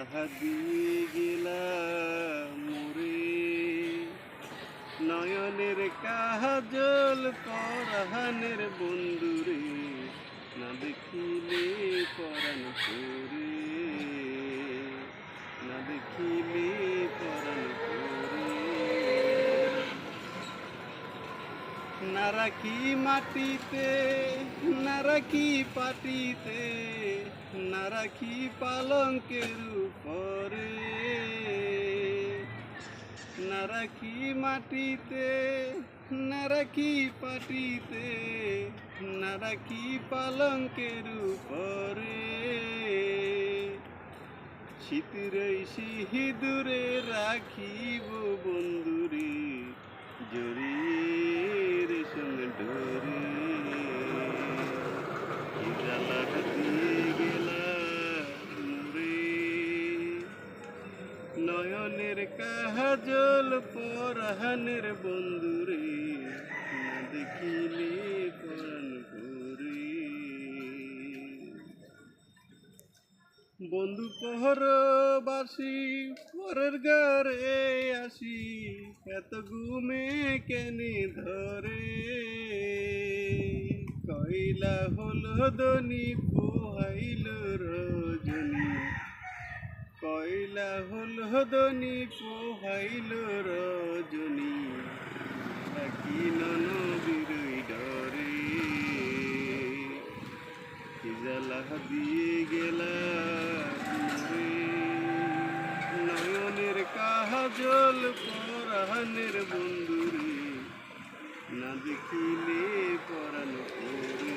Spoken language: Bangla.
জ্বালা দিয়ে গেলাম মোরে, নয়নের কাজল পরাণের বন্ধুরে, না দেখিলে পরাণ করে, না দেখিলে পরাণ করে। না রাখি মাটিতে, না রাখি পাটিতে, না রাখি পালঙ্কের উপরে, না রাখি মাটিতে, না রাখি পাটিতে, না রাখি পালঙ্কের উপরে। শীতের সিঁদুরে রাখিব বন্ধুরে, জরির সঙ্গে ডোরে, কি জ্বালা দিয়ে গেলাম মোরে, নয়নের কাজল পরাণের বন্ধুরে, না দেখিলে পরাণ করে। বন্ধু পরবাসী পরের ঘরে আসি, এত ঘুমে কেনে ধরে, কইলা হলো দনি পোহাইল রজনী, কইলা হলো দনি পোহাইল রজনী, রাখি ননবিরই ডরে, কি জ্বালা দিয়ে গেলাম মোরে, নয়নের কাজল পরাণের বন্ধুরে, না দেখিলে পরাণ করে।